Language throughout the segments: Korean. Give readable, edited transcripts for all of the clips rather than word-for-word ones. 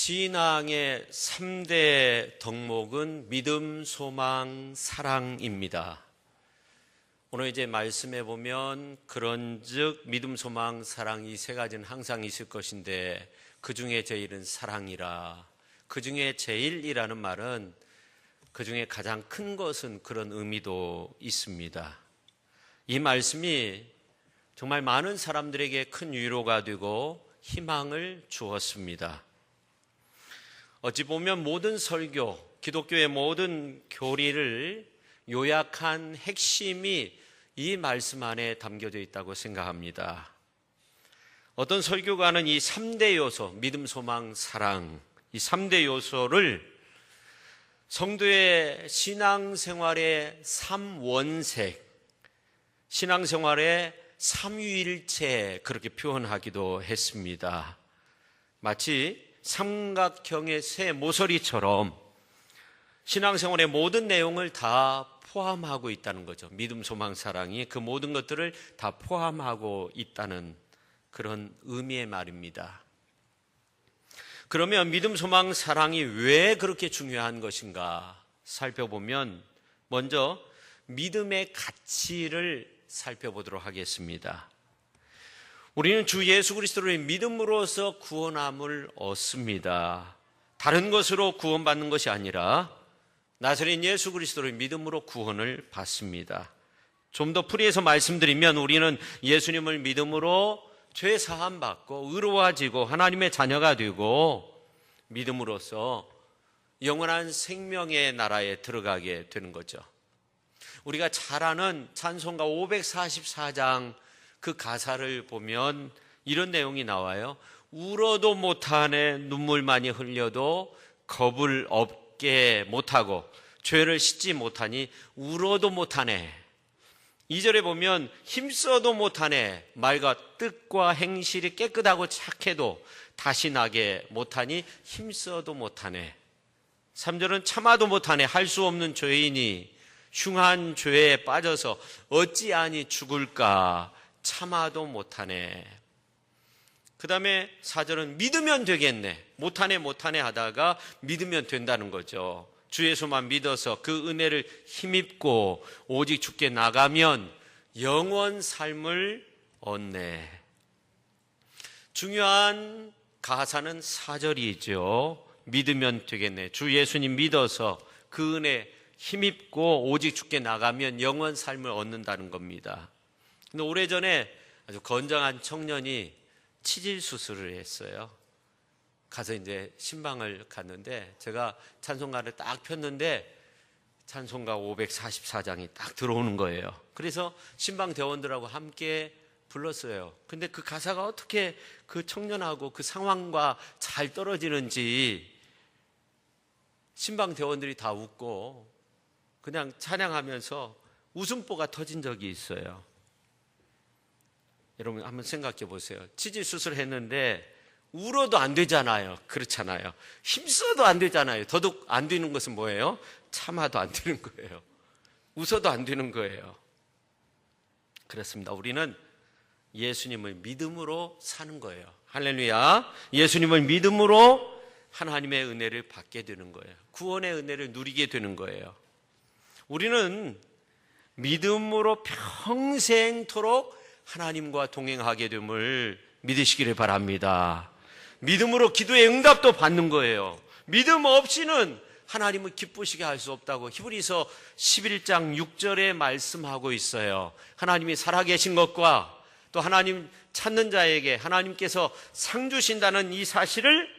신앙의 3대 덕목은 믿음, 소망, 사랑입니다. 오늘 이제 말씀해 보면 그런즉 믿음, 소망, 사랑 이 세 가지는 항상 있을 것인데 그 중에 제일은 사랑이라. 그 중에 제일이라는 말은 그 중에 가장 큰 것은 그런 의미도 있습니다. 이 말씀이 정말 많은 사람들에게 큰 위로가 되고 희망을 주었습니다. 어찌 보면 모든 설교, 기독교의 모든 교리를 요약한 핵심이 이 말씀 안에 담겨져 있다고 생각합니다. 어떤 설교가는 이 3대 요소, 믿음, 소망, 사랑, 이 3대 요소를 성도의 신앙생활의 3원색, 신앙생활의 삼위일체 그렇게 표현하기도 했습니다. 마치 삼각형의 새 모서리처럼 신앙생활의 모든 내용을 다 포함하고 있다는 거죠. 믿음, 소망, 사랑이 그 모든 것들을 다 포함하고 있다는 그런 의미의 말입니다. 그러면 믿음, 소망, 사랑이 왜 그렇게 중요한 것인가 살펴보면 먼저 믿음의 가치를 살펴보도록 하겠습니다. 우리는 주 예수 그리스도를 믿음으로써 구원함을 얻습니다. 다른 것으로 구원받는 것이 아니라 나사렛 예수 그리스도를 믿음으로 구원을 받습니다. 좀 더 풀이해서 말씀드리면 우리는 예수님을 믿음으로 죄 사함 받고 의로워지고 하나님의 자녀가 되고 믿음으로써 영원한 생명의 나라에 들어가게 되는 거죠. 우리가 잘 아는 찬송가 544장 그 가사를 보면 이런 내용이 나와요. 울어도 못하네, 눈물 많이 흘려도 겁을 없게 못하고 죄를 씻지 못하니 울어도 못하네. 2절에 보면 힘써도 못하네, 말과 뜻과 행실이 깨끗하고 착해도 다시 나게 못하니 힘써도 못하네. 3절은 참아도 못하네, 할 수 없는 죄인이 흉한 죄에 빠져서 어찌하니 죽을까 참아도 못하네. 그 다음에 4절은 믿으면 되겠네, 못하네 하다가 믿으면 된다는 거죠. 주 예수만 믿어서 그 은혜를 힘입고 오직 주께 나가면 영원 삶을 얻네. 중요한 가사는 4절이죠. 믿으면 되겠네. 주 예수님 믿어서 그 은혜 힘입고 오직 주께 나가면 영원 삶을 얻는다는 겁니다. 근데 오래전에 아주 건장한 청년이 치질 수술을 했어요. 가서 이제 신방을 갔는데 제가 찬송가를 딱 폈는데 찬송가 544장이 딱 들어오는 거예요. 그래서 신방 대원들하고 함께 불렀어요. 근데 그 가사가 어떻게 그 청년하고 그 상황과 잘 떨어지는지 신방 대원들이 다 웃고 그냥 찬양하면서 웃음보가 터진 적이 있어요. 여러분 한번 생각해 보세요. 치질 수술했는데 울어도 안 되잖아요. 그렇잖아요. 힘써도 안 되잖아요. 더더욱 안 되는 것은 뭐예요? 참아도 안 되는 거예요. 웃어도 안 되는 거예요. 그렇습니다. 우리는 예수님을 믿음으로 사는 거예요. 할렐루야. 예수님을 믿음으로 하나님의 은혜를 받게 되는 거예요. 구원의 은혜를 누리게 되는 거예요. 우리는 믿음으로 평생토록 하나님과 동행하게 됨을 믿으시기를 바랍니다. 믿음으로 기도의 응답도 받는 거예요. 믿음 없이는 하나님을 기쁘시게 할 수 없다고 히브리서 11장 6절에 말씀하고 있어요. 하나님이 살아계신 것과 또 하나님 찾는 자에게 하나님께서 상 주신다는 이 사실을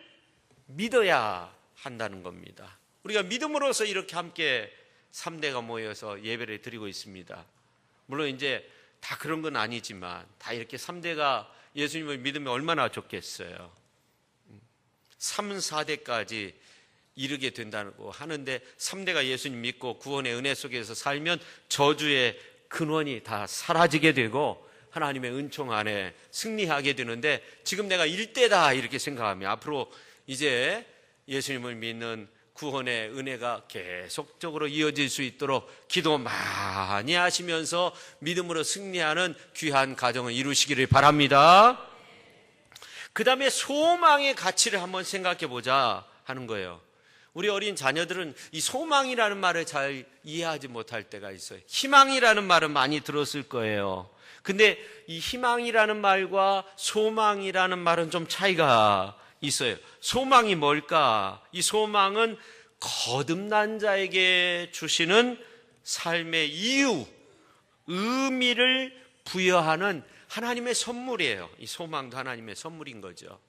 믿어야 한다는 겁니다. 우리가 믿음으로써 이렇게 함께 3대가 모여서 예배를 드리고 있습니다. 물론 이제 다 그런 건 아니지만 다 이렇게 3대가 예수님을 믿으면 얼마나 좋겠어요. 3, 4대까지 이르게 된다고 하는데 3대가 예수님 믿고 구원의 은혜 속에서 살면 저주의 근원이 다 사라지게 되고 하나님의 은총 안에 승리하게 되는데 지금 내가 1대다 이렇게 생각하면 앞으로 이제 예수님을 믿는 구원의 은혜가 계속적으로 이어질 수 있도록 기도 많이 하시면서 믿음으로 승리하는 귀한 가정을 이루시기를 바랍니다. 그 다음에 소망의 가치를 한번 생각해 보자 하는 거예요. 우리 어린 자녀들은 이 소망이라는 말을 잘 이해하지 못할 때가 있어요. 희망이라는 말은 많이 들었을 거예요. 근데 이 희망이라는 말과 소망이라는 말은 좀 차이가 있어요. 소망이 뭘까? 이 소망은 거듭난 자에게 주시는 삶의 이유, 의미를 부여하는 하나님의 선물이에요. 이 소망도 하나님의 선물인 거죠.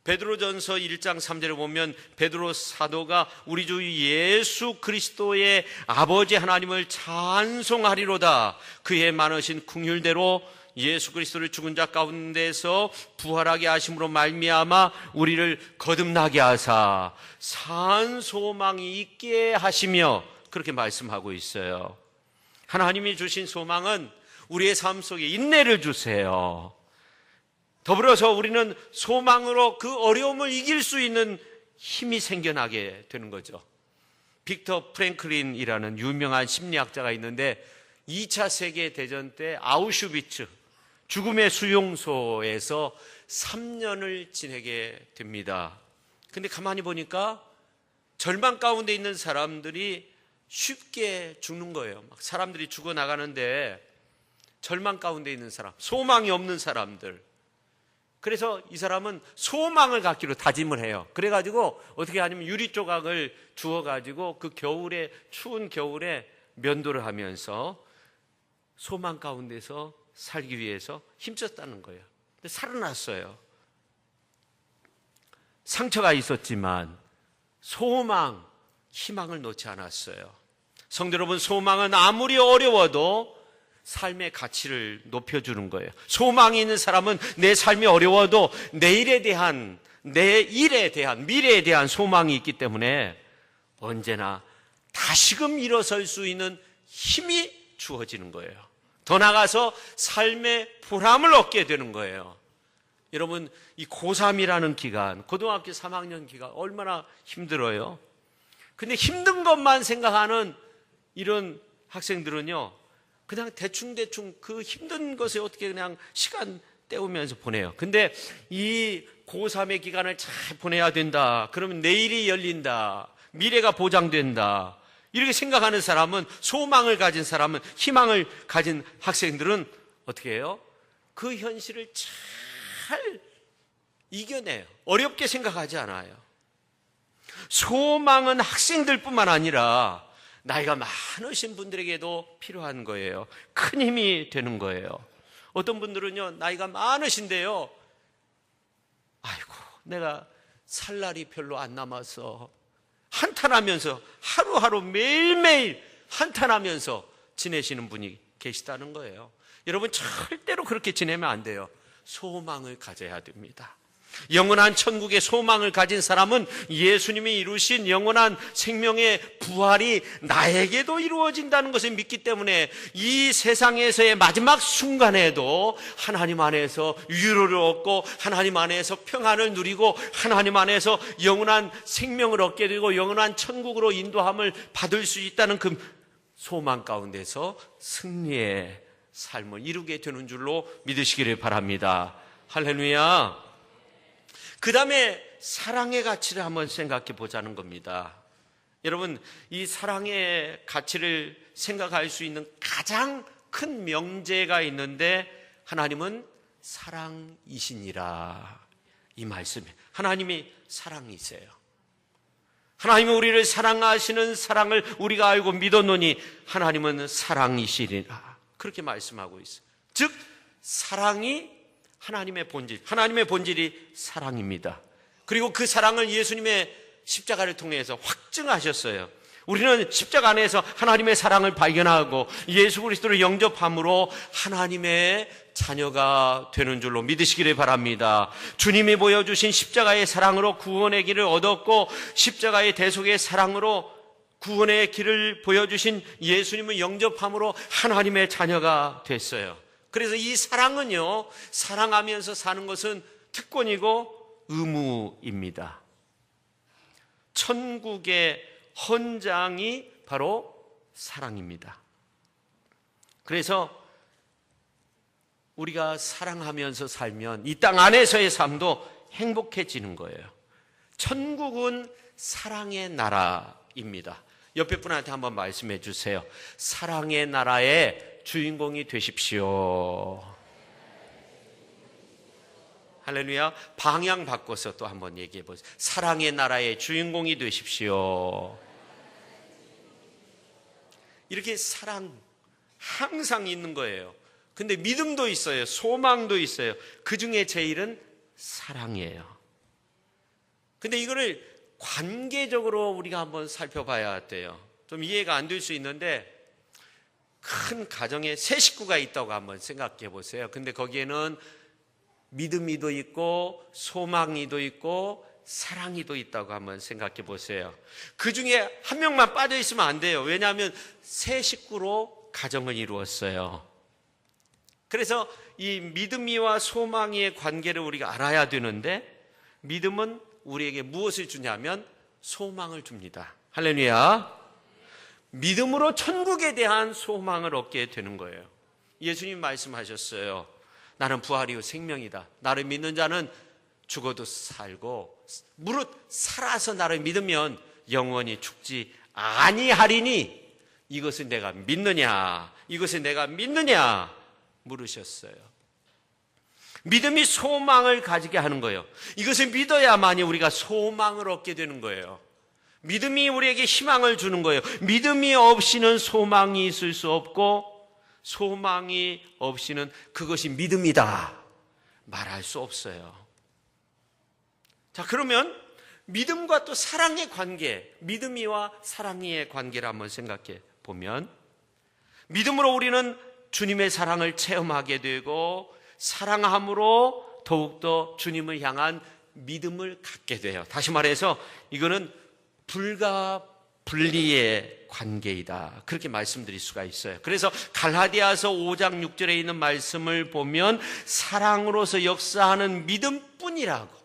베드로전서 1장 3절에 보면 베드로 사도가 우리 주 예수 그리스도의 아버지 하나님을 찬송하리로다. 그의 많으신 긍휼대로 예수 그리스도를 죽은 자 가운데서 부활하게 하심으로 말미암아 우리를 거듭나게 하사 산 소망이 있게 하시며, 그렇게 말씀하고 있어요. 하나님이 주신 소망은 우리의 삶 속에 인내를 주세요. 더불어서 우리는 소망으로 그 어려움을 이길 수 있는 힘이 생겨나게 되는 거죠. 빅터 프랭클린이라는 유명한 심리학자가 있는데 2차 세계대전 때 아우슈비츠 죽음의 수용소에서 3년을 지내게 됩니다. 근데 가만히 보니까 절망 가운데 있는 사람들이 쉽게 죽는 거예요. 막 사람들이 죽어나가는데 절망 가운데 있는 사람, 소망이 없는 사람들. 그래서 이 사람은 소망을 갖기로 다짐을 해요. 그래가지고 어떻게 하냐면 유리 조각을 주워가지고 그 겨울에, 추운 겨울에 면도를 하면서 소망 가운데서 살기 위해서 힘썼다는 거예요. 근데 살아났어요. 상처가 있었지만 소망, 희망을 놓지 않았어요. 성도 여러분, 소망은 아무리 어려워도 삶의 가치를 높여주는 거예요. 소망이 있는 사람은 내 삶이 어려워도 내일에 대한, 내 일에 대한, 미래에 대한 소망이 있기 때문에 언제나 다시금 일어설 수 있는 힘이 주어지는 거예요. 더 나아가서 삶의 보람을 얻게 되는 거예요. 여러분, 이 고3이라는 기간, 고등학교 3학년 기간 얼마나 힘들어요. 근데 힘든 것만 생각하는 이런 학생들은요, 그냥 대충대충 그 힘든 것에 어떻게 그냥 시간 때우면서 보내요. 근데 이 고3의 기간을 잘 보내야 된다. 그러면 내일이 열린다. 미래가 보장된다. 이렇게 생각하는 사람은, 소망을 가진 사람은, 희망을 가진 학생들은 어떻게 해요? 그 현실을 잘 이겨내요. 어렵게 생각하지 않아요. 소망은 학생들뿐만 아니라 나이가 많으신 분들에게도 필요한 거예요. 큰 힘이 되는 거예요. 어떤 분들은요, 나이가 많으신데요, 아이고, 내가 살 날이 별로 안 남아서 한탄하면서 하루하루 매일매일 한탄하면서 지내시는 분이 계시다는 거예요. 여러분, 절대로 그렇게 지내면 안 돼요. 소망을 가져야 됩니다. 영원한 천국의 소망을 가진 사람은 예수님이 이루신 영원한 생명의 부활이 나에게도 이루어진다는 것을 믿기 때문에 이 세상에서의 마지막 순간에도 하나님 안에서 위로를 얻고 하나님 안에서 평안을 누리고 하나님 안에서 영원한 생명을 얻게 되고 영원한 천국으로 인도함을 받을 수 있다는 그 소망 가운데서 승리의 삶을 이루게 되는 줄로 믿으시기를 바랍니다. 할렐루야. 그 다음에 사랑의 가치를 한번 생각해 보자는 겁니다. 여러분, 이 사랑의 가치를 생각할 수 있는 가장 큰 명제가 있는데 하나님은 사랑이시니라. 이 말씀에 하나님이 사랑이세요. 하나님은 우리를 사랑하시는 사랑을 우리가 알고 믿었노니 하나님은 사랑이시리라. 그렇게 말씀하고 있어요. 즉 사랑이 하나님의 본질, 하나님의 본질이 사랑입니다. 그리고 그 사랑을 예수님의 십자가를 통해서 확증하셨어요. 우리는 십자가 안에서 하나님의 사랑을 발견하고 예수 그리스도를 영접함으로 하나님의 자녀가 되는 줄로 믿으시기를 바랍니다. 주님이 보여주신 십자가의 사랑으로 구원의 길을 얻었고 십자가의 대속의 사랑으로 구원의 길을 보여주신 예수님을 영접함으로 하나님의 자녀가 됐어요. 그래서 이 사랑은요, 사랑하면서 사는 것은 특권이고 의무입니다. 천국의 헌장이 바로 사랑입니다. 그래서 우리가 사랑하면서 살면 이 땅 안에서의 삶도 행복해지는 거예요. 천국은 사랑의 나라입니다. 옆에 분한테 한번 말씀해 주세요. 사랑의 나라의 주인공이 되십시오. 할렐루야. 방향 바꿔서 또 한번 얘기해 보세요. 사랑의 나라의 주인공이 되십시오. 이렇게 사랑 항상 있는 거예요. 근데 믿음도 있어요. 소망도 있어요. 그 중에 제일은 사랑이에요. 근데 이거를 관계적으로 우리가 한번 살펴봐야 돼요. 좀 이해가 안 될 수 있는데, 큰 가정에 세 식구가 있다고 한번 생각해 보세요. 근데 거기에는 믿음이도 있고 소망이도 있고 사랑이도 있다고 한번 생각해 보세요. 그 중에 한 명만 빠져 있으면 안 돼요. 왜냐하면 세 식구로 가정을 이루었어요. 그래서 이 믿음이와 소망이의 관계를 우리가 알아야 되는데, 믿음은 우리에게 무엇을 주냐면 소망을 줍니다. 할렐루야. 믿음으로 천국에 대한 소망을 얻게 되는 거예요. 예수님 말씀하셨어요. 나는 부활이요 생명이다. 나를 믿는 자는 죽어도 살고 무릇 살아서 나를 믿으면 영원히 죽지 아니하리니 이것을 내가 믿느냐? 이것을 내가 믿느냐? 물으셨어요. 믿음이 소망을 가지게 하는 거예요. 이것을 믿어야만이 우리가 소망을 얻게 되는 거예요. 믿음이 우리에게 희망을 주는 거예요. 믿음이 없이는 소망이 있을 수 없고, 소망이 없이는 그것이 믿음이다 말할 수 없어요. 자, 그러면 믿음과 또 사랑의 관계, 믿음이와 사랑의 관계를 한번 생각해 보면, 믿음으로 우리는 주님의 사랑을 체험하게 되고, 사랑함으로 더욱더 주님을 향한 믿음을 갖게 돼요. 다시 말해서 이거는 불가 분리의 관계이다, 그렇게 말씀드릴 수가 있어요. 그래서 갈라디아서 5장 6절에 있는 말씀을 보면 사랑으로서 역사하는 믿음뿐이라고.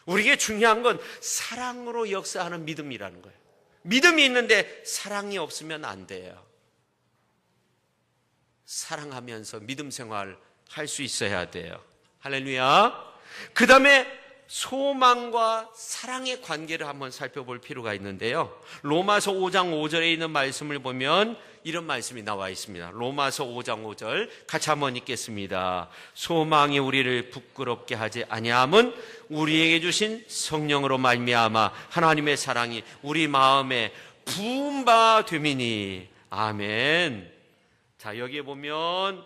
우리에게 중요한 건 사랑으로 역사하는 믿음이라는 거예요. 믿음이 있는데 사랑이 없으면 안 돼요. 사랑하면서 믿음 생활 할 수 있어야 돼요. 할렐루야. 그 다음에 소망과 사랑의 관계를 한번 살펴볼 필요가 있는데요. 로마서 5장 5절에 있는 말씀을 보면 이런 말씀이 나와 있습니다. 로마서 5장 5절 같이 한번 읽겠습니다. 소망이 우리를 부끄럽게 하지 아니함은 우리에게 주신 성령으로 말미암아 하나님의 사랑이 우리 마음에 부은 바 됨이니. 아멘. 자, 여기에 보면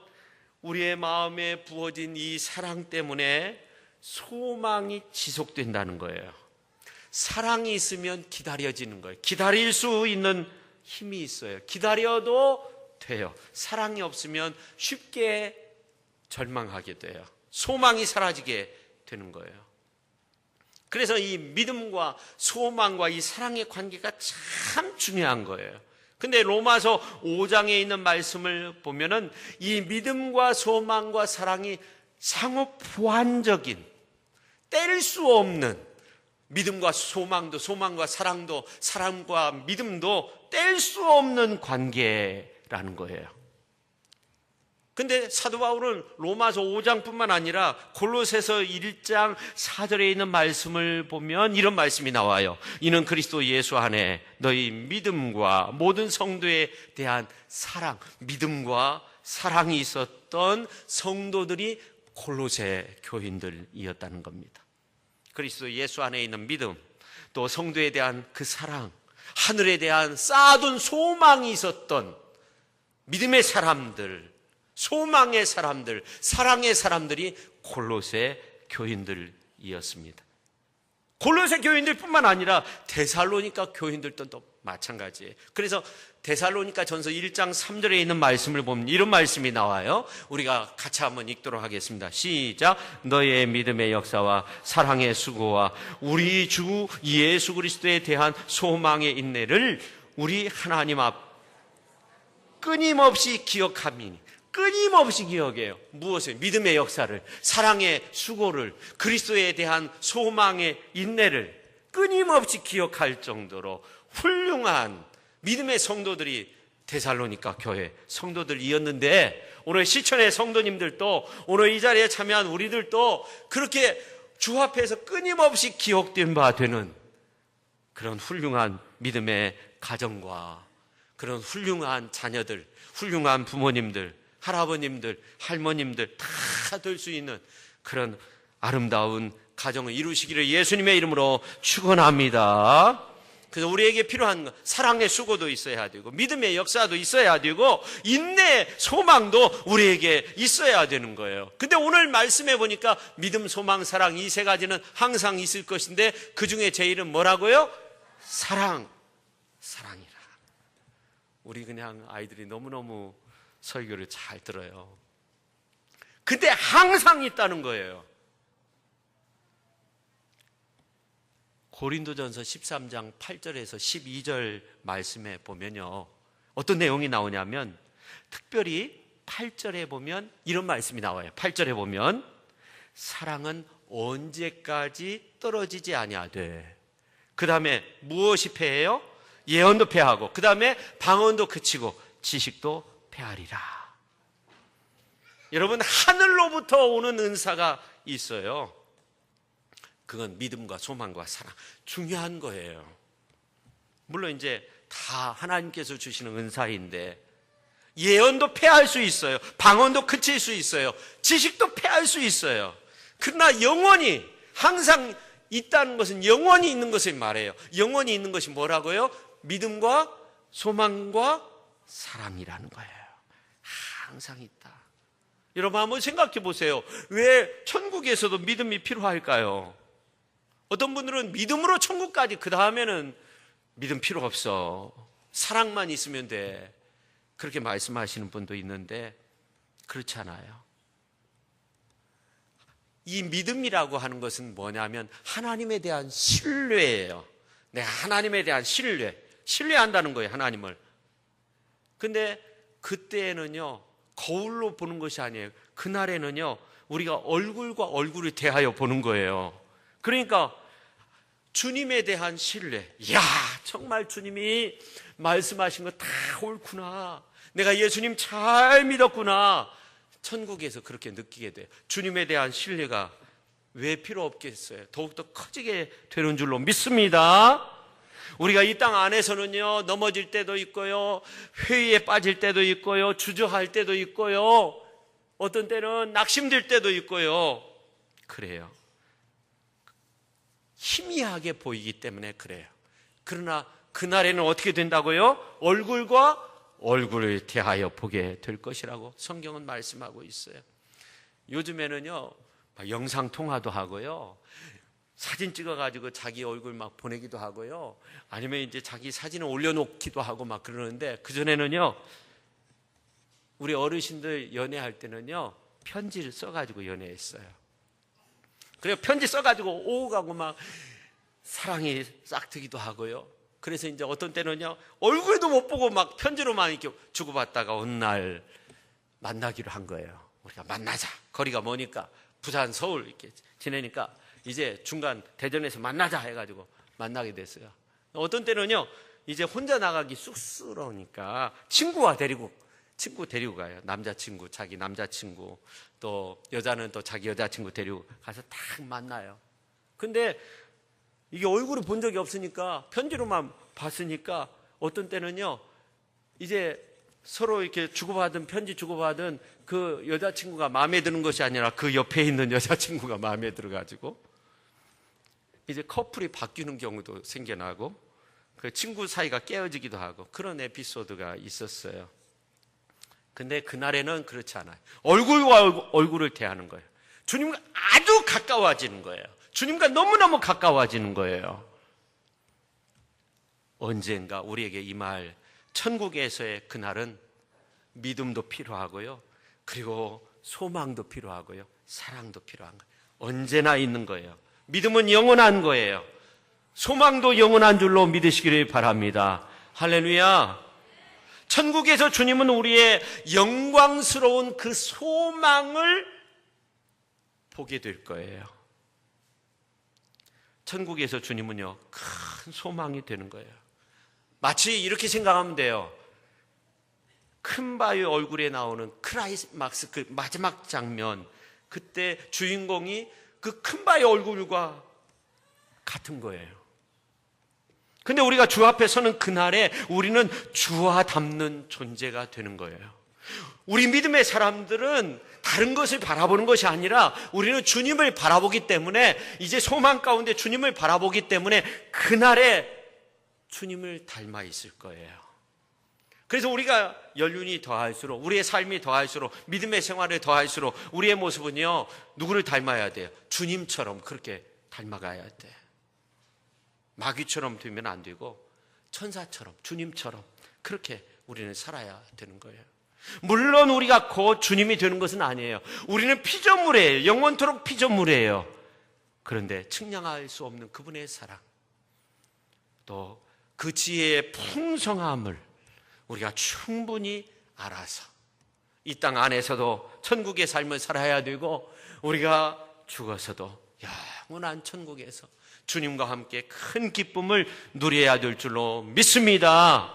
우리의 마음에 부어진 이 사랑 때문에 소망이 지속된다는 거예요. 사랑이 있으면 기다려지는 거예요. 기다릴 수 있는 힘이 있어요. 기다려도 돼요. 사랑이 없으면 쉽게 절망하게 돼요. 소망이 사라지게 되는 거예요. 그래서 이 믿음과 소망과 이 사랑의 관계가 참 중요한 거예요. 근데 로마서 5장에 있는 말씀을 보면은 이 믿음과 소망과 사랑이 상호 보완적인, 뗄 수 없는, 믿음과 소망도, 소망과 사랑도, 사랑과 믿음도 뗄 수 없는 관계라는 거예요. 근데 사도 바울은 로마서 5장뿐만 아니라 골로새서 1장 4절에 있는 말씀을 보면 이런 말씀이 나와요. 이는 그리스도 예수 안에 너희 믿음과 모든 성도에 대한 사랑, 믿음과 사랑이 있었던 성도들이 골로새 교인들이었다는 겁니다. 그리스도 예수 안에 있는 믿음, 또 성도에 대한 그 사랑, 하늘에 대한 쌓아둔 소망이 있었던 믿음의 사람들, 소망의 사람들, 사랑의 사람들이 골로새 교인들이었습니다. 골로새 교인들뿐만 아니라 데살로니가 교인들도 또 마찬가지예요. 그래서 데살로니가 전서 1장 3절에 있는 말씀을 보면 이런 말씀이 나와요. 우리가 같이 한번 읽도록 하겠습니다. 시작. 너의 믿음의 역사와 사랑의 수고와 우리 주 예수 그리스도에 대한 소망의 인내를 우리 하나님 앞 끊임없이 기억함이니. 끊임없이 기억해요. 무엇을? 믿음의 역사를, 사랑의 수고를, 그리스도에 대한 소망의 인내를 끊임없이 기억할 정도로 훌륭한 믿음의 성도들이 데살로니가 교회 성도들이었는데, 오늘 시천의 성도님들도, 오늘 이 자리에 참여한 우리들도 그렇게 주 앞에서 끊임없이 기억된 바 되는 그런 훌륭한 믿음의 가정과 그런 훌륭한 자녀들, 훌륭한 부모님들, 할아버님들, 할머님들 다 될 수 있는 그런 아름다운 가정을 이루시기를 예수님의 이름으로 축원합니다. 그래서 우리에게 필요한 건 사랑의 수고도 있어야 되고 믿음의 역사도 있어야 되고 인내, 소망도 우리에게 있어야 되는 거예요. 근데 오늘 말씀해 보니까 믿음, 소망, 사랑 이 세 가지는 항상 있을 것인데 그중에 제일은 뭐라고요? 사랑이라. 우리 그냥 아이들이 너무너무 설교를 잘 들어요. 근데 항상 있다는 거예요. 고린도전서 13장 8절에서 12절 말씀에 보면요, 어떤 내용이 나오냐면 특별히 8절에 보면 이런 말씀이 나와요. 8절에 보면 사랑은 언제까지 떨어지지 아니하되, 그 다음에 무엇이 패해요? 예언도 패하고, 그 다음에 방언도 그치고 지식도 패하리라. 여러분, 하늘로부터 오는 은사가 있어요. 그건 믿음과 소망과 사랑, 중요한 거예요. 물론 이제 다 하나님께서 주시는 은사인데 예언도 패할 수 있어요. 방언도 그칠 수 있어요. 지식도 패할 수 있어요. 그러나 영원히 항상 있다는 것은 영원히 있는 것을 말해요. 영원히 있는 것이 뭐라고요? 믿음과 소망과 사랑이라는 거예요. 항상 있다. 여러분 한번 생각해 보세요. 왜 천국에서도 믿음이 필요할까요? 어떤 분들은 믿음으로 천국까지, 그 다음에는 믿음 필요 없어, 사랑만 있으면 돼, 그렇게 말씀하시는 분도 있는데 그렇지 않아요. 이 믿음이라고 하는 것은 뭐냐면 하나님에 대한 신뢰예요. 내가 하나님에 대한 신뢰한다는 거예요, 하나님을. 근데 그때에는요, 거울로 보는 것이 아니에요. 그날에는요, 우리가 얼굴과 얼굴을 대하여 보는 거예요. 그러니까 주님에 대한 신뢰. 야, 정말 주님이 말씀하신 거 다 옳구나, 내가 예수님 잘 믿었구나. 천국에서 그렇게 느끼게 돼요. 주님에 대한 신뢰가 왜 필요 없겠어요? 더욱더 커지게 되는 줄로 믿습니다. 우리가 이 땅 안에서는요, 넘어질 때도 있고요, 회의에 빠질 때도 있고요, 주저할 때도 있고요, 어떤 때는 낙심될 때도 있고요. 그래요. 희미하게 보이기 때문에 그래요. 그러나 그날에는 어떻게 된다고요? 얼굴과 얼굴을 대하여 보게 될 것이라고 성경은 말씀하고 있어요. 요즘에는요, 영상통화도 하고요, 사진 찍어가지고 자기 얼굴 막 보내기도 하고요, 아니면 이제 자기 사진을 올려놓기도 하고 막 그러는데, 그전에는요, 우리 어르신들 연애할 때는요, 편지를 써가지고 연애했어요. 그래서 편지 써가지고 오고 가고 막 사랑이 싹트기도 하고요. 그래서 이제 어떤 때는요, 얼굴도 못 보고 막 편지로만 이렇게 주고받다가 어느 날 만나기로 한 거예요. 우리가 만나자. 거리가 머니까 부산, 서울 이렇게 지내니까 이제 중간 대전에서 만나자 해가지고 만나게 됐어요. 어떤 때는요, 이제 혼자 나가기 쑥스러우니까 친구 데리고 가요. 남자친구, 자기 남자친구, 또 여자는 또 자기 여자친구 데리고 가서 딱 만나요. 근데 이게 얼굴을 본 적이 없으니까 편지로만 봤으니까 어떤 때는요, 이제 서로 이렇게 편지 주고받은 그 여자친구가 마음에 드는 것이 아니라 그 옆에 있는 여자친구가 마음에 들어가지고 이제 커플이 바뀌는 경우도 생겨나고 그 친구 사이가 깨어지기도 하고 그런 에피소드가 있었어요. 근데 그날에는 그렇지 않아요. 얼굴과 얼굴을 대하는 거예요. 주님과 아주 가까워지는 거예요. 주님과 너무너무 가까워지는 거예요. 언젠가 우리에게 임할 천국에서의 그날은 믿음도 필요하고요, 그리고 소망도 필요하고요, 사랑도 필요한 거예요. 언제나 있는 거예요. 믿음은 영원한 거예요. 소망도 영원한 줄로 믿으시기를 바랍니다. 할렐루야. 천국에서 주님은 우리의 영광스러운 그 소망을 보게 될 거예요. 천국에서 주님은요, 큰 소망이 되는 거예요. 마치 이렇게 생각하면 돼요. 큰 바위 얼굴에 나오는 크라이막스 그 마지막 장면, 그때 주인공이 그 큰 바의 얼굴과 같은 거예요. 근데 우리가 주 앞에 서는 그날에 우리는 주와 닮는 존재가 되는 거예요. 우리 믿음의 사람들은 다른 것을 바라보는 것이 아니라 우리는 주님을 바라보기 때문에, 이제 소망 가운데 주님을 바라보기 때문에 그날에 주님을 닮아 있을 거예요. 그래서 우리가 연륜이 더할수록, 우리의 삶이 더할수록, 믿음의 생활을 더할수록 우리의 모습은요, 누구를 닮아야 돼요? 주님처럼 그렇게 닮아가야 돼. 마귀처럼 되면 안 되고 천사처럼, 주님처럼 그렇게 우리는 살아야 되는 거예요. 물론 우리가 곧 주님이 되는 것은 아니에요. 우리는 피조물이에요. 영원토록 피조물이에요. 그런데 측량할 수 없는 그분의 사랑, 또 그 지혜의 풍성함을 우리가 충분히 알아서 이 땅 안에서도 천국의 삶을 살아야 되고, 우리가 죽어서도 영원한 천국에서 주님과 함께 큰 기쁨을 누려야 될 줄로 믿습니다.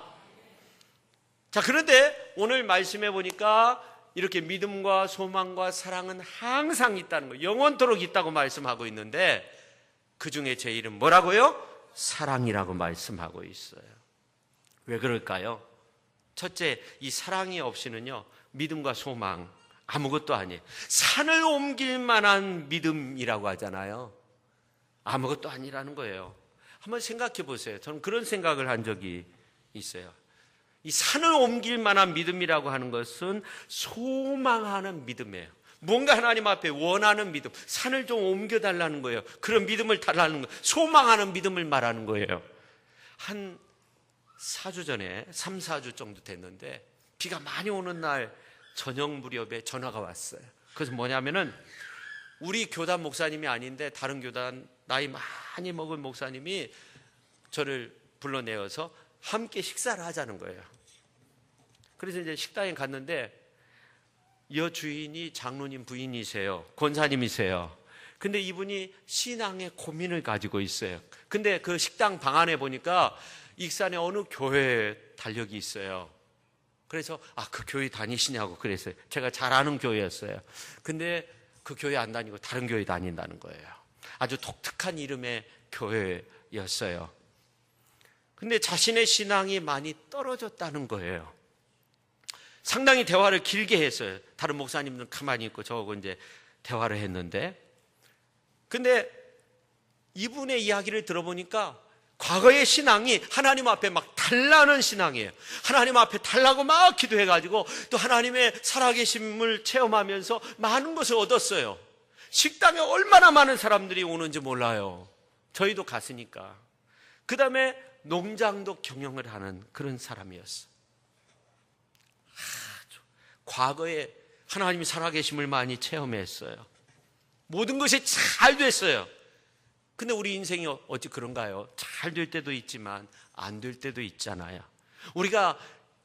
자, 그런데 오늘 말씀해 보니까 이렇게 믿음과 소망과 사랑은 항상 있다는 거예요. 영원토록 있다고 말씀하고 있는데, 그 중에 제일은 뭐라고요? 사랑이라고 말씀하고 있어요. 왜 그럴까요? 첫째, 이 사랑이 없이는요, 믿음과 소망 아무것도 아니에요. 산을 옮길 만한 믿음이라고 하잖아요. 아무것도 아니라는 거예요. 한번 생각해 보세요. 저는 그런 생각을 한 적이 있어요. 이 산을 옮길 만한 믿음이라고 하는 것은 소망하는 믿음이에요. 뭔가 하나님 앞에 원하는 믿음, 산을 좀 옮겨달라는 거예요. 그런 믿음을 달라는 거예요. 소망하는 믿음을 말하는 거예요. 한 4주 전에, 3, 4주 정도 됐는데 비가 많이 오는 날 저녁 무렵에 전화가 왔어요. 그래서 뭐냐면은 우리 교단 목사님이 아닌데 다른 교단 나이 많이 먹은 목사님이 저를 불러내어서 함께 식사를 하자는 거예요. 그래서 이제 식당에 갔는데 여주인이 장로님 부인이세요. 권사님이세요. 근데 이분이 신앙의 고민을 가지고 있어요. 근데 그 식당 방 안에 보니까 익산에 어느 교회에 달력이 있어요. 그래서 그 교회 다니시냐고 그랬어요. 제가 잘 아는 교회였어요. 근데 그 교회 안 다니고 다른 교회 다닌다는 거예요. 아주 독특한 이름의 교회였어요. 근데 자신의 신앙이 많이 떨어졌다는 거예요. 상당히 대화를 길게 했어요. 다른 목사님들은 가만히 있고 저하고 이제 대화를 했는데, 근데 이분의 이야기를 들어보니까 과거의 신앙이 하나님 앞에 막 달라는 신앙이에요. 하나님 앞에 달라고 막 기도해가지고 또 하나님의 살아계심을 체험하면서 많은 것을 얻었어요. 식당에 얼마나 많은 사람들이 오는지 몰라요. 저희도 갔으니까. 그 다음에 농장도 경영을 하는 그런 사람이었어요. 과거에 하나님이 살아계심을 많이 체험했어요. 모든 것이 잘 됐어요. 근데 우리 인생이 어찌 그런가요? 잘 될 때도 있지만 안 될 때도 있잖아요. 우리가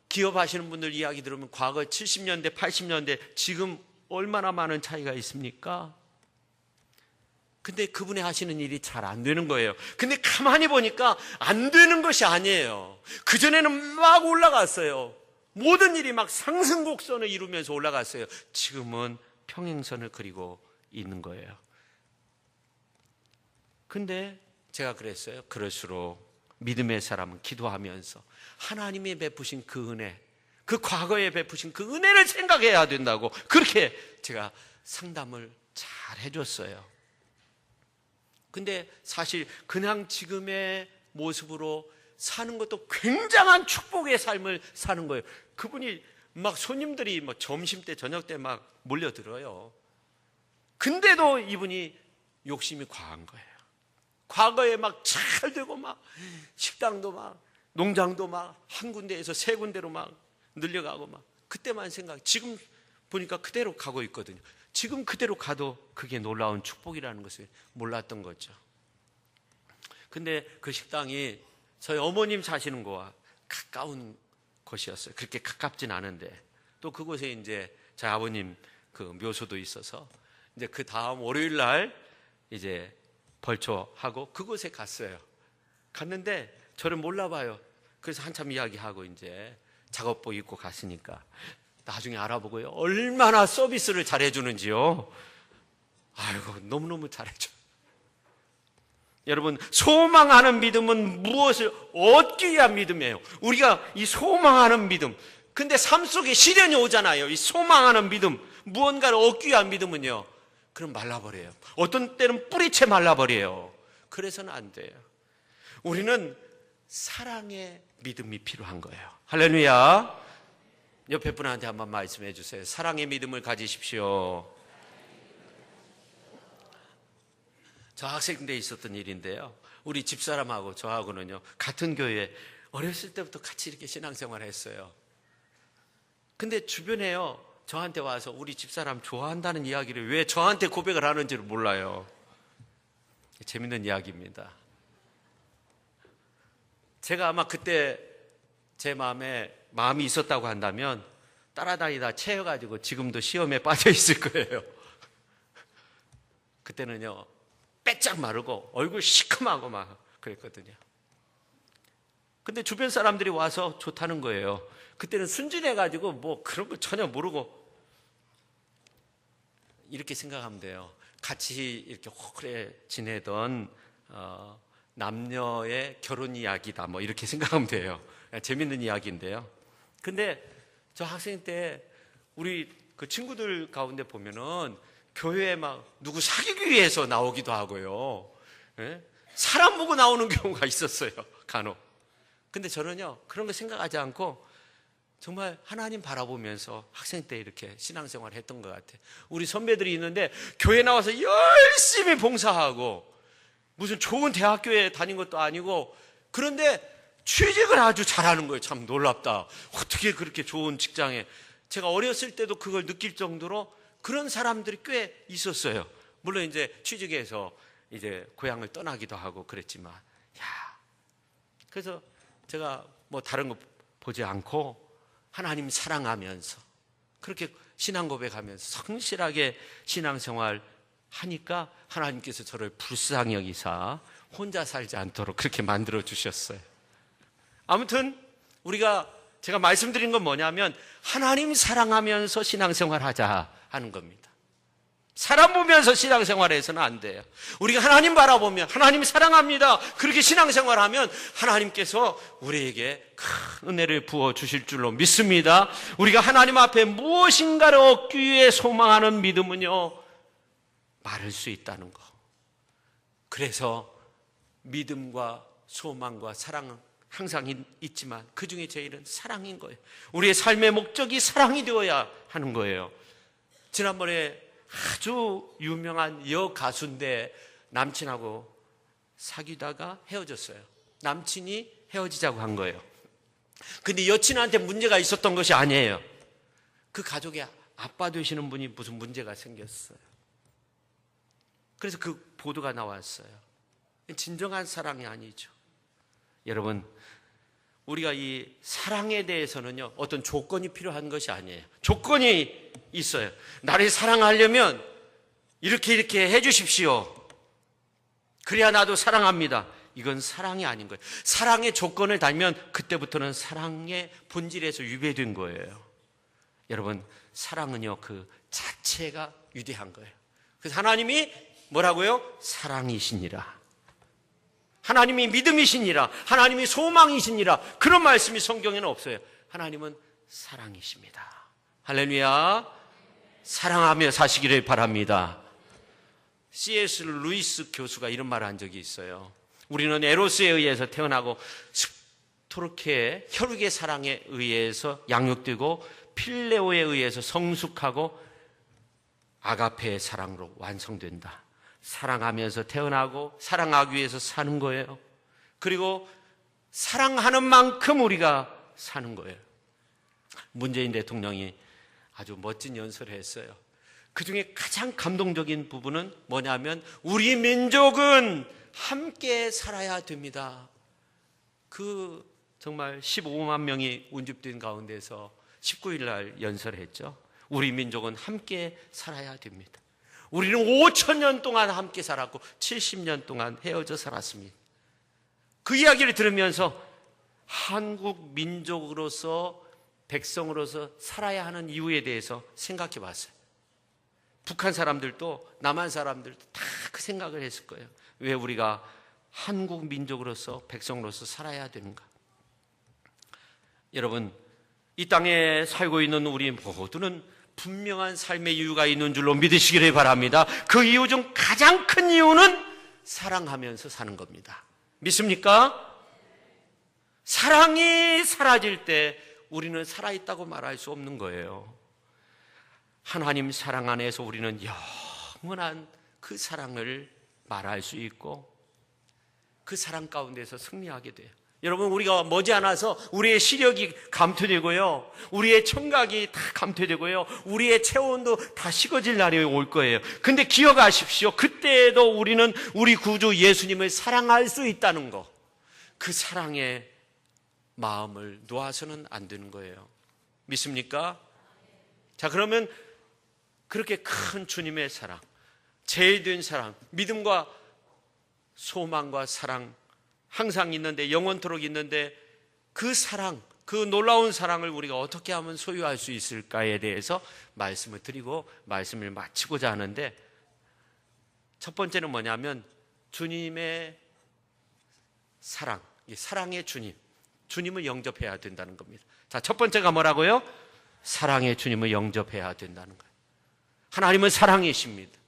기업하시는 분들 이야기 들으면 과거 70년대, 80년대 지금 얼마나 많은 차이가 있습니까? 근데 그분이 하시는 일이 잘 안 되는 거예요. 근데 가만히 보니까 안 되는 것이 아니에요. 그전에는 막 올라갔어요. 모든 일이 막 상승곡선을 이루면서 올라갔어요. 지금은 평행선을 그리고 있는 거예요. 근데 제가 그랬어요. 그럴수록 믿음의 사람은 기도하면서 하나님이 베푸신 그 은혜, 그 과거에 베푸신 그 은혜를 생각해야 된다고 그렇게 제가 상담을 잘 해줬어요. 근데 사실 그냥 지금의 모습으로 사는 것도 굉장한 축복의 삶을 사는 거예요. 그분이 막 손님들이 뭐 점심 때 저녁 때 막 몰려들어요. 근데도 이분이 욕심이 과한 거예요. 과거에 막 잘 되고 막 식당도 막 농장도 막 한 군데에서 세 군데로 막 늘려가고 막 그때만 생각, 지금 보니까 그대로 가고 있거든요. 지금 그대로 가도 그게 놀라운 축복이라는 것을 몰랐던 거죠. 근데 그 식당이 저희 어머님 사시는 거와 가까운 곳이었어요. 그렇게 가깝진 않은데 또 그곳에 이제 저희 아버님 그 묘소도 있어서 이제 그 다음 월요일 날 이제 벌초하고 그곳에 갔어요. 갔는데 저를 몰라봐요. 그래서 한참 이야기하고 이제 작업복 입고 갔으니까 나중에 알아보고요. 얼마나 서비스를 잘해주는지요. 아이고, 너무너무 잘해줘. 여러분, 소망하는 믿음은 무엇을 얻기 위한 믿음이에요. 우리가 이 소망하는 믿음, 근데 삶 속에 시련이 오잖아요. 이 소망하는 믿음, 무언가를 얻기 위한 믿음은요, 그럼 말라버려요. 어떤 때는 뿌리채 말라버려요. 그래서는 안 돼요. 우리는 사랑의 믿음이 필요한 거예요. 할렐루야. 옆에 분한테 한번 말씀해 주세요. 사랑의 믿음을 가지십시오. 저 학생 때 있었던 일인데요. 우리 집사람하고 저하고는요, 같은 교회에 어렸을 때부터 같이 이렇게 신앙생활을 했어요. 근데 주변에요, 저한테 와서 우리 집사람 좋아한다는 이야기를 왜 저한테 고백을 하는지를 몰라요. 재밌는 이야기입니다. 제가 아마 그때 제 마음이 있었다고 한다면 따라다니다 채여가지고 지금도 시험에 빠져 있을 거예요. 그때는요, 빼짝 마르고 얼굴 시큼하고 막 그랬거든요. 근데 주변 사람들이 와서 좋다는 거예요. 그때는 순진해가지고 뭐 그런 거 전혀 모르고 이렇게 생각하면 돼요. 같이 이렇게 호그래 지내던 남녀의 결혼 이야기다 뭐 이렇게 생각하면 돼요. 재밌는 이야기인데요. 근데 저 학생 때 우리 그 친구들 가운데 보면은 교회에 막 누구 사귀기 위해서 나오기도 하고요. 예? 사람 보고 나오는 경우가 있었어요. 간혹. 근데 저는요, 그런 거 생각하지 않고 정말 하나님 바라보면서 학생 때 이렇게 신앙생활을 했던 것 같아요. 우리 선배들이 있는데 교회 나와서 열심히 봉사하고 무슨 좋은 대학교에 다닌 것도 아니고 그런데 취직을 아주 잘하는 거예요. 참 놀랍다. 어떻게 그렇게 좋은 직장에. 제가 어렸을 때도 그걸 느낄 정도로 그런 사람들이 꽤 있었어요. 물론 이제 취직해서 이제 고향을 떠나기도 하고 그랬지만, 그래서 제가 뭐 다른 거 보지 않고 하나님 사랑하면서 그렇게 신앙 고백하면서 성실하게 신앙생활 하니까 하나님께서 저를 불쌍히 여기사 혼자 살지 않도록 그렇게 만들어 주셨어요. 아무튼 제가 말씀드린 건 뭐냐면 하나님 사랑하면서 신앙생활 하자 하는 겁니다. 사람 보면서 신앙생활해서는 안 돼요. 우리가 하나님 바라보면 하나님 사랑합니다. 그렇게 신앙생활하면 하나님께서 우리에게 큰 은혜를 부어주실 줄로 믿습니다. 우리가 하나님 앞에 무엇인가를 얻기 위해 소망하는 믿음은요, 마를 수 있다는 거. 그래서 믿음과 소망과 사랑은 항상 있지만 그 중에 제일은 사랑인 거예요. 우리의 삶의 목적이 사랑이 되어야 하는 거예요. 지난번에 아주 유명한 여가수인데 남친하고 사귀다가 헤어졌어요. 남친이 헤어지자고 한 거예요. 근데 여친한테 문제가 있었던 것이 아니에요. 그 가족의 아빠 되시는 분이 무슨 문제가 생겼어요. 그래서 그 보도가 나왔어요. 진정한 사랑이 아니죠. 여러분, 우리가 이 사랑에 대해서는요, 어떤 조건이 필요한 것이 아니에요. 조건이 있어요. 나를 사랑하려면 이렇게 해주십시오. 그래야 나도 사랑합니다. 이건 사랑이 아닌 거예요. 사랑의 조건을 달면 그때부터는 사랑의 본질에서 유배된 거예요. 여러분, 사랑은요, 그 자체가 위대한 거예요. 그래서 하나님이 뭐라고요? 사랑이시니라. 하나님이 믿음이시니라. 하나님이 소망이시니라. 그런 말씀이 성경에는 없어요. 하나님은 사랑이십니다. 할렐루야. 사랑하며 사시기를 바랍니다. C.S. 루이스 교수가 이런 말을 한 적이 있어요. 우리는 에로스에 의해서 태어나고 스토르케의 혈육의 사랑에 의해서 양육되고 필레오에 의해서 성숙하고 아가페의 사랑으로 완성된다. 사랑하면서 태어나고 사랑하기 위해서 사는 거예요. 그리고 사랑하는 만큼 우리가 사는 거예요. 문재인 대통령이 아주 멋진 연설을 했어요. 그중에 가장 감동적인 부분은 뭐냐면 우리 민족은 함께 살아야 됩니다. 그 정말 15만 명이 운집된 가운데서 19일 날 연설했죠. 우리 민족은 함께 살아야 됩니다. 우리는 5,000년 동안 함께 살았고 70년 동안 헤어져 살았습니다. 그 이야기를 들으면서 한국 민족으로서 백성으로서 살아야 하는 이유에 대해서 생각해 봤어요. 북한 사람들도 남한 사람들도 다 그 생각을 했을 거예요. 왜 우리가 한국 민족으로서 백성으로서 살아야 되는가? 여러분, 이 땅에 살고 있는 우리 모두는 분명한 삶의 이유가 있는 줄로 믿으시기를 바랍니다. 그 이유 중 가장 큰 이유는 사랑하면서 사는 겁니다. 믿습니까? 사랑이 사라질 때 우리는 살아있다고 말할 수 없는 거예요. 하나님 사랑 안에서 우리는 영원한 그 사랑을 말할 수 있고 그 사랑 가운데서 승리하게 돼요. 여러분, 우리가 머지않아서 우리의 시력이 감퇴되고요, 우리의 청각이 다 감퇴되고요, 우리의 체온도 다 식어질 날이 올 거예요. 근데 기억하십시오. 그때에도 우리는 우리 구주 예수님을 사랑할 수 있다는 거, 그 사랑의 마음을 놓아서는 안 되는 거예요. 믿습니까? 자, 그러면 그렇게 큰 주님의 사랑, 제일된 사랑, 믿음과 소망과 사랑 항상 있는데, 영원토록 있는데, 그 사랑, 그 놀라운 사랑을 우리가 어떻게 하면 소유할 수 있을까에 대해서 말씀을 드리고 말씀을 마치고자 하는데, 첫 번째는 뭐냐면 주님의 사랑, 이 사랑의 주님, 주님을 영접해야 된다는 겁니다. 자, 첫 번째가 뭐라고요? 사랑의 주님을 영접해야 된다는 거예요. 하나님은 사랑이십니다.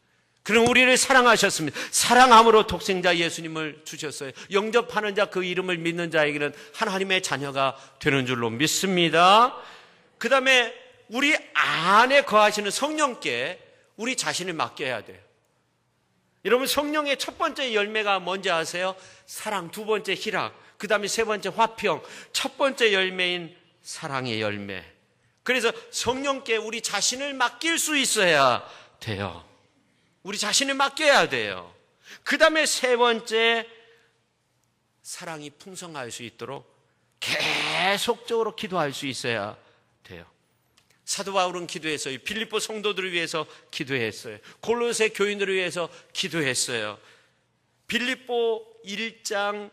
그럼 우리를 사랑하셨습니다. 사랑함으로 독생자 예수님을 주셨어요. 영접하는 자, 그 이름을 믿는 자에게는 하나님의 자녀가 되는 줄로 믿습니다. 그 다음에 우리 안에 거하시는 성령께 우리 자신을 맡겨야 돼요. 여러분, 성령의 첫 번째 열매가 뭔지 아세요? 사랑, 두 번째 희락, 그 다음에 세 번째 화평, 첫 번째 열매인 사랑의 열매. 그래서 성령께 우리 자신을 맡길 수 있어야 돼요. 우리 자신을 맡겨야 돼요. 그 다음에 세 번째, 사랑이 풍성할 수 있도록 계속적으로 기도할 수 있어야 돼요. 사도 바울은 기도했어요. 빌립보 성도들을 위해서 기도했어요. 골로새 교인들을 위해서 기도했어요. 빌립보 1장